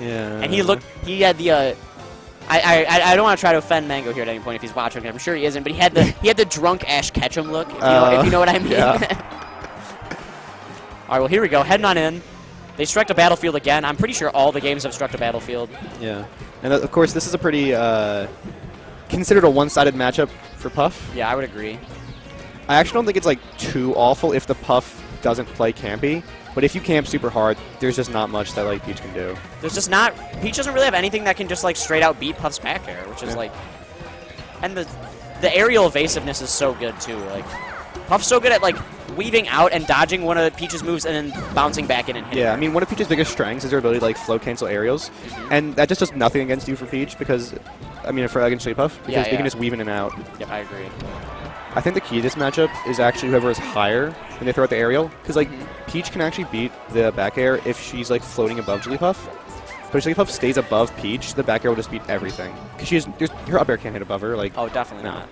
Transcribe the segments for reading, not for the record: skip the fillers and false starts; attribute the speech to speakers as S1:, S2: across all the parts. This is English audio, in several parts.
S1: Yeah.
S2: And he had the, I don't want to try to offend Mango here at any point if he's watching. I'm sure he isn't, but he had the drunk Ash Ketchum look, if you know what I mean.
S1: Yeah.
S2: All right, well, here we go. Heading on in. They struck a battlefield again. I'm pretty sure all the games have struck a battlefield.
S1: Yeah. And, of course, this is a pretty considered a one-sided matchup for Puff.
S2: Yeah, I would agree.
S1: I actually don't think it's, like, too awful if the Puff doesn't play campy. But if you camp super hard, there's just not much that, like, Peach can do.
S2: There's just not... Peach doesn't really have anything that can just, like, straight out beat Puff's back air, which is, like... And the aerial evasiveness is so good, too. Like, Puff's so good at, like, weaving out and dodging one of Peach's moves and then bouncing back in and hitting
S1: Yeah,
S2: her.
S1: I mean, one of Peach's biggest strengths is her ability to, like, float cancel aerials. And that just does nothing against you for Peach because... I mean, for against Puff, because you can just weave in and out.
S2: Yep, I agree.
S1: I think the key to this matchup is actually whoever is higher when they throw out the aerial. Because, like, Peach can actually beat the back air if she's, like, floating above Jigglypuff. But if Jigglypuff stays above Peach, the back air will just beat everything. Because her up air can't hit above her. Like,
S2: oh, definitely not.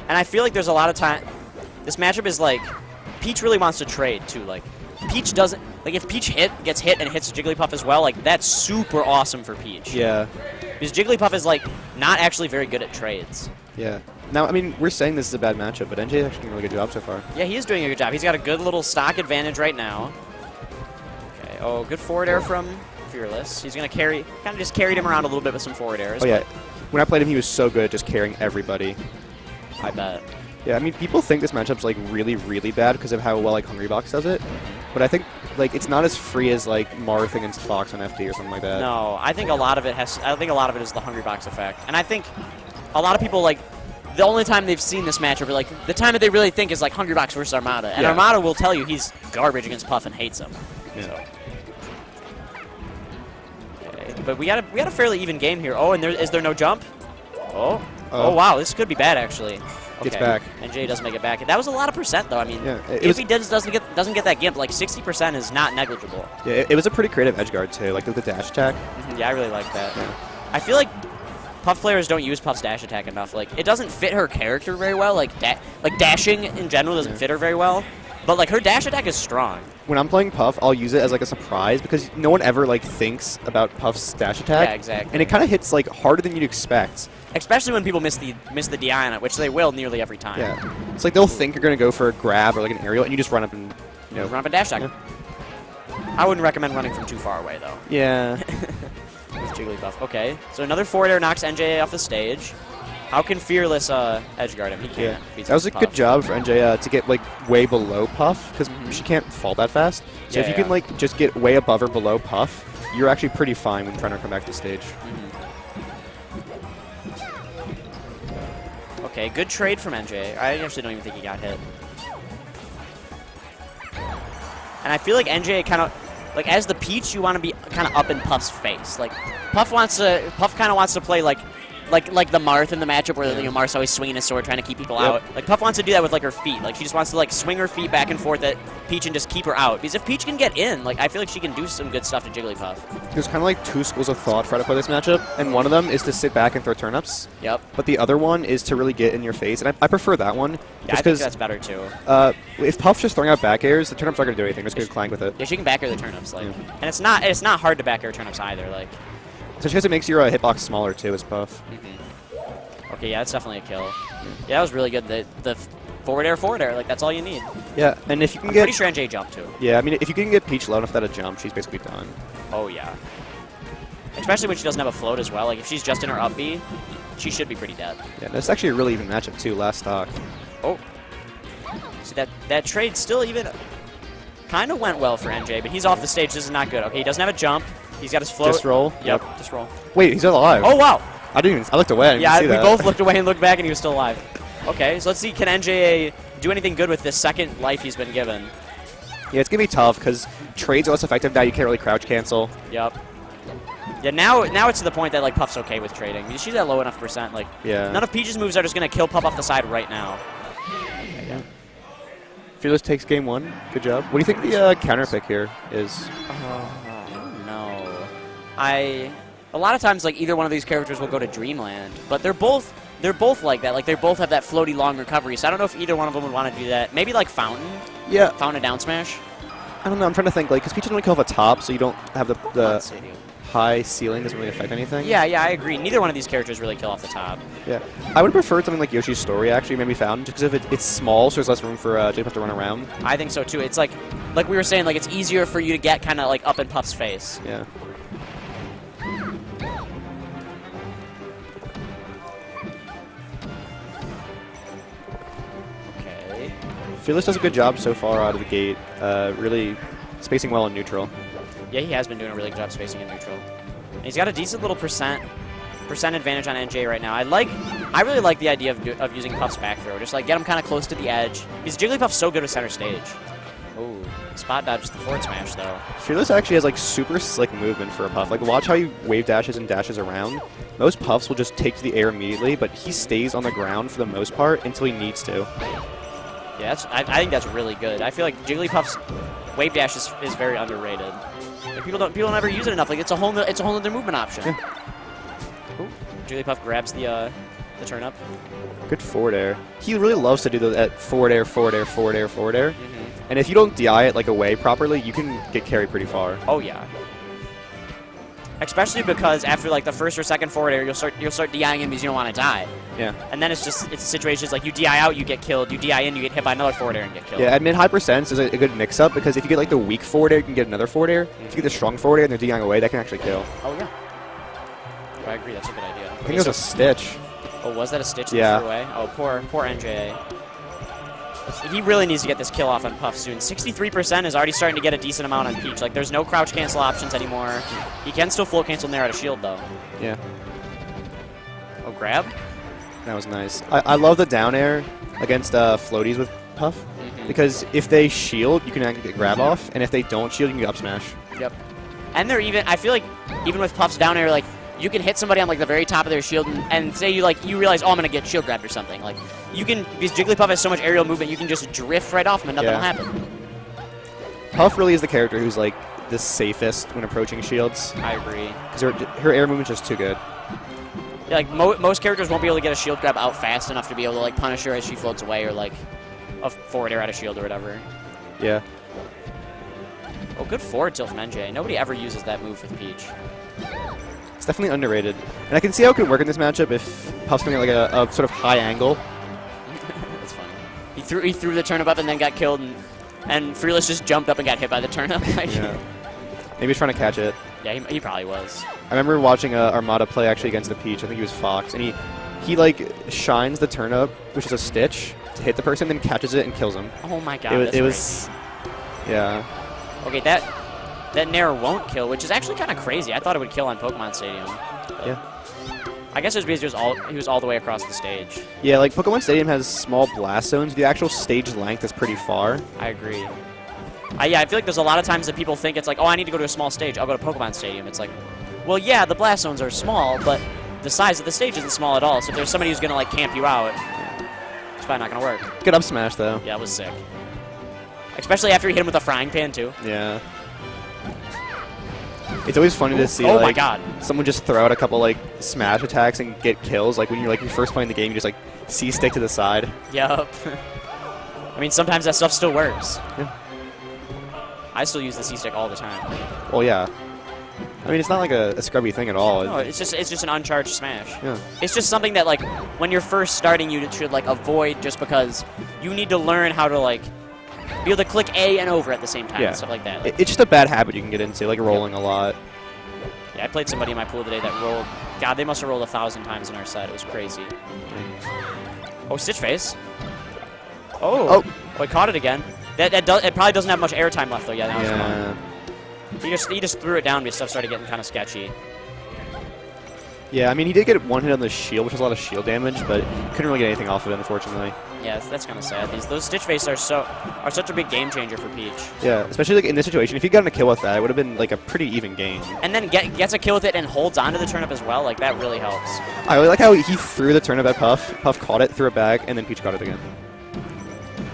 S2: And I feel like there's a lot of time... This matchup is, like... Peach really wants to trade, too. Like, Peach doesn't... Like, if Peach gets hit and hits Jigglypuff as well, like, that's super awesome for Peach.
S1: Yeah.
S2: Because Jigglypuff is, like, not actually very good at trades.
S1: Yeah. Now, I mean, we're saying this is a bad matchup, but NJ is actually doing a really good job so far.
S2: Yeah, he is doing a good job. He's got a good little stock advantage right now. Okay, oh, good forward air from Fearless. He's going to carry, kind of just carried him around a little bit with some forward airs.
S1: Oh, yeah. When I played him, he was so good at just carrying everybody.
S2: I bet.
S1: Yeah, I mean, people think this matchup's, like, really, really bad because of how well, like, Hungrybox does it. But I think, like, it's not as free as, like, Marth against Fox on FD or something like that.
S2: No, I think a lot of it is the Hungrybox effect. And I think a lot of people, like, the only time they've seen this matchup, or, like, the time that they really think is, like, Hungrybox versus Armada. And Armada will tell you he's garbage against Puff and hates him.
S1: Yeah.
S2: So. Okay, but we got a fairly even game here. Oh, and is there no jump? Oh. Oh, wow, this could be bad, actually.
S1: Gets back.
S2: NJ doesn't make it back. That was a lot of percent, though. I mean,
S1: yeah,
S2: if he doesn't get that gimp, like 60% is not negligible.
S1: Yeah, it was a pretty creative edge guard too, like the dash attack.
S2: Yeah, I really like that. Yeah. I feel like Puff players don't use Puff's dash attack enough. Like, it doesn't fit her character very well. Like dashing in general doesn't fit her very well. But like her dash attack is strong.
S1: When I'm playing Puff, I'll use it as like a surprise because no one ever like thinks about Puff's dash attack.
S2: Yeah, exactly.
S1: And it kind of hits like harder than you'd expect.
S2: Especially when people miss the DI on it, which they will nearly every time.
S1: Yeah. It's like they'll think you're gonna go for a grab or like an aerial, and you just run up and
S2: run up and dash attack. Yeah. I wouldn't recommend running from too far away though.
S1: Yeah.
S2: With Jigglypuff. Okay, so another forward air knocks NJA off the stage. How can Fearless edge guard him? He can't.
S1: Yeah. That was a good job for NJA to get like way below Puff because she can't fall that fast. So if you can like just get way above or below Puff, you're actually pretty fine when trying to come back to the stage.
S2: Okay, good trade from NJ. I actually don't even think he got hit. And I feel like NJ kind of, like as the Peach, you want to be kind of up in Puff's face. Like Puff kind of wants to play like the Marth in the matchup where Marth's always swinging his sword trying to keep people out. Like Puff wants to do that with like her feet. Like she just wants to like swing her feet back and forth at Peach and just keep her out. Because if Peach can get in, like I feel like she can do some good stuff to Jigglypuff.
S1: There's kind of like two schools of thought for how to play this matchup, and one of them is to sit back and throw turnips.
S2: Yep.
S1: But the other one is to really get in your face, and I prefer that one.
S2: Yeah, I think that's better too.
S1: If Puff's just throwing out back airs, the turnips aren't going to do anything. They're just going to clank with it.
S2: Yeah, she can back air the turnips, like, and it's not hard to back air turnips either, like.
S1: Especially because it makes your hitbox smaller too as Puff.
S2: Okay, yeah, that's definitely a kill. Yeah, that was really good. The forward air, like that's all you need.
S1: Yeah, and if you can
S2: I'm pretty sure NJ jumped too.
S1: Yeah, I mean, if you can get Peach low enough that a jump, she's basically done.
S2: Oh yeah. Especially when she doesn't have a float as well. Like if she's just in her up B, she should be pretty dead.
S1: Yeah, that's actually a really even matchup too. Last stock.
S2: Oh. See that trade still even kind of went well for NJ, but he's off the stage. This is not good. Okay, he doesn't have a jump. He's got his float.
S1: Just roll.
S2: Yep. Just roll.
S1: Wait, he's alive.
S2: Oh wow.
S1: I looked away.
S2: Yeah, we both looked away and looked back, and he was still alive. Okay, so let's see, can NJA do anything good with this second life he's been given?
S1: Yeah, it's going to be tough, because trades are less effective now. You can't really crouch cancel.
S2: Yep. Yeah, now it's to the point that, like, Puff's okay with trading. She's at low enough percent. Like, none of Peach's moves are just going to kill Puff off the side right now. Okay, yeah.
S1: Fearless takes game one. Good job. What do you think the counter pick here is?
S2: I don't know. A lot of times, like, either one of these characters will go to Dreamland, but they're both like that. Like, they both have that floaty long recovery, so I don't know if either one of them would want to do that. Maybe, like, Fountain?
S1: Yeah.
S2: Fountain down smash?
S1: I don't know. I'm trying to think, like, because Peach doesn't really kill off a top, so you don't have the
S2: Stadium.
S1: high ceiling. Doesn't really affect anything.
S2: Yeah, I agree. Neither one of these characters really kill off the top.
S1: Yeah. I would prefer something like Yoshi's Story, actually, maybe found, just because it's small, so there's less room for Jigglypuff to run around.
S2: I think so, too. It's like we were saying, like, it's easier for you to get kind of, like, up in Puff's face.
S1: Yeah.
S2: Okay.
S1: Fearless does a good job so far out of the gate, really spacing well in neutral.
S2: Yeah, he has been doing a really good job spacing in neutral. And he's got a decent little percent advantage on NJ right now. I really like the idea of using Puff's back throw. Just like get him kind of close to the edge. Because Jigglypuff's so good with center stage. Oh, spot dodges the forward smash though.
S1: Fearless actually has like super slick movement for a Puff. Like watch how he wave dashes and dashes around. Most Puffs will just take to the air immediately, but he stays on the ground for the most part until he needs to.
S2: Yeah, I think that's really good. I feel like Jigglypuff's wave dash is very underrated. Like people don't ever use it enough. Like it's a whole other movement option.
S1: Yeah.
S2: Ooh, Jigglypuff grabs the turn up.
S1: Good forward air. He really loves to do that forward air, forward air, forward air, forward air. And if you don't DI it like away properly, you can get carried pretty far.
S2: Oh yeah. Especially because after like the first or second forward air, you'll start DIing him because you don't want to die.
S1: Yeah.
S2: And then it's situations like you DI out, you get killed. You DI in, you get hit by another forward air and get killed.
S1: Yeah, at mid-high percents is a good mix-up because if you get like the weak forward air, you can get another forward air. If you get the strong forward air and they're DIing away, that can actually kill.
S2: Oh yeah. I agree. That's a good idea.
S1: I think it was a Stitch.
S2: Oh, was that a Stitch?
S1: Yeah.
S2: That threw away? Oh, poor NJA. He really needs to get this kill off on Puff soon. 63% is already starting to get a decent amount on Peach. Like, there's no crouch cancel options anymore. He can still float cancel Nair out of shield, though.
S1: Yeah.
S2: Oh, grab?
S1: That was nice. I love the down air against floaties with Puff because if they shield, you can actually get grab off, and if they don't shield, you can get up smash.
S2: Yep. And they're even, I feel like, even with Puff's down air, like, you can hit somebody on like the very top of their shield and say you realize, oh, I'm gonna get shield grabbed or something. Like you can, because Jigglypuff has so much aerial movement, you can just drift right off him and nothing will happen.
S1: Puff really is the character who's like the safest when approaching shields.
S2: I agree.
S1: Because her air movement's just too good.
S2: Yeah, like most characters won't be able to get a shield grab out fast enough to be able to like punish her as she floats away or like a forward air out of shield or whatever.
S1: Yeah.
S2: Oh, good forward tilt from NJ. Nobody ever uses that move with Peach.
S1: It's definitely underrated. And I can see how it could work in this matchup if Puff's doing like a sort of high angle.
S2: That's funny. He threw the turnip up and then got killed, and Fearless just jumped up and got hit by the turnip.
S1: Yeah. Maybe he's trying to catch it.
S2: Yeah, he probably was.
S1: I remember watching Armada play actually against the Peach. I think he was Fox, and he like shines the turnip, which is a Stitch, to hit the person, then catches it and kills him.
S2: Oh my god,
S1: it was yeah.
S2: Okay, that Nair won't kill, which is actually kind of crazy. I thought it would kill on Pokemon Stadium.
S1: Yeah.
S2: I guess it was because he was all the way across the stage.
S1: Yeah, like Pokemon Stadium has small blast zones. The actual stage length is pretty far.
S2: I agree. Yeah, I feel like there's a lot of times that people think it's like, oh, I need to go to a small stage. I'll go to Pokemon Stadium. It's like, well, yeah, the blast zones are small, but the size of the stage isn't small at all. So if there's somebody who's going to like camp you out, it's probably not going to work.
S1: Good up smash, though.
S2: Yeah, it was sick. Especially after you hit him with a frying pan, too.
S1: Yeah. It's always funny to see
S2: my god,
S1: someone just throw out a couple like smash attacks and get kills. Like when you're first playing the game, you just like C-stick to the side.
S2: Yup. I mean, sometimes that stuff still works.
S1: Yeah.
S2: I still use the C-stick all the time.
S1: Well, yeah. I mean, it's not like a scrubby thing at all.
S2: No, it's just an uncharged smash.
S1: Yeah.
S2: It's just something that like when you're first starting, you should like avoid just because you need to learn how to like be able to click A and over at the same time and stuff like that.
S1: It's just a bad habit you can get into, like rolling a lot.
S2: Yeah, I played somebody in my pool today that rolled. God, they must have rolled 1,000 times in our set. It was crazy. Oh, Stitch Face. Oh, he caught it again. It probably doesn't have much airtime left though. Yeah, now it's gone. He just threw it down because stuff started getting kind of sketchy.
S1: Yeah, I mean, he did get one hit on the shield, which is a lot of shield damage, but couldn't really get anything off of it, unfortunately.
S2: Yeah, that's kind of sad. Those Stitch Face are such a big game changer for Peach.
S1: Yeah, especially like in this situation. If he got a kill with that, it would have been like a pretty even game.
S2: And then gets a kill with it and holds onto the turnip as well. Like that really helps.
S1: I really like how he threw the turnip at Puff. Puff caught it, threw it back, and then Peach caught it again.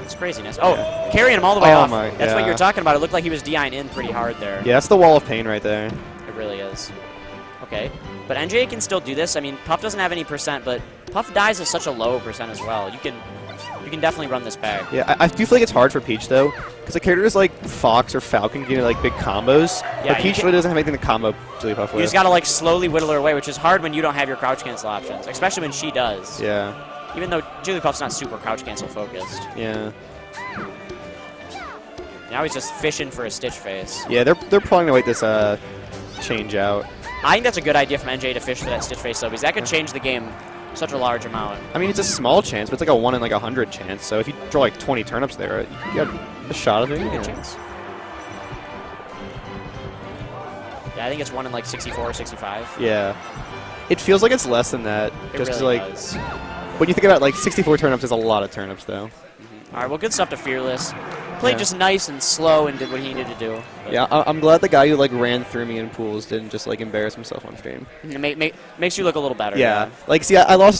S2: It's craziness. Oh, carrying him all the way off. That's what
S1: yeah.
S2: you were talking about. It looked like he was DIing in pretty hard there.
S1: Yeah, that's the wall of pain right there.
S2: It really is. Okay, but NJA can still do this. I mean, Puff doesn't have any percent, but Puff dies at such a low percent as well. You can You can definitely run this back.
S1: Yeah, I do feel like it's hard for Peach, though, because the characters like Fox or Falcon can get like big combos,
S2: Yeah,
S1: but Peach really doesn't have anything to combo Jigglypuff
S2: You
S1: with.
S2: just got to like slowly whittle her away, which is hard when you don't have your crouch cancel options, especially when she does.
S1: Yeah.
S2: Even though Jigglypuff's not super crouch cancel focused.
S1: Yeah.
S2: Now he's just fishing for a Stitch face.
S1: Yeah, they're probably gonna wait this change out.
S2: I think that's a good idea from NJ to fish for that Stitch face, though, because that could change the game such a large amount.
S1: I mean, it's a small chance, but it's like a 1 in like 100 chance. So if you draw like 20 turnips there, you got a shot of it.
S2: Good chance. Yeah, I think it's 1 in like 64 or 65.
S1: Yeah. It feels like it's less than that.
S2: It
S1: just 'cause,
S2: really
S1: like,
S2: does.
S1: when you think about like 64 turnips is a lot of turnips, though.
S2: All right, well, good stuff to Fearless. Played
S1: Yeah.
S2: just nice and slow and did what he needed to do. But
S1: Yeah, I'm glad the guy who like ran through me in pools didn't just like embarrass himself on stream.
S2: it makes you look a little better.
S1: Yeah. Like, see, I lost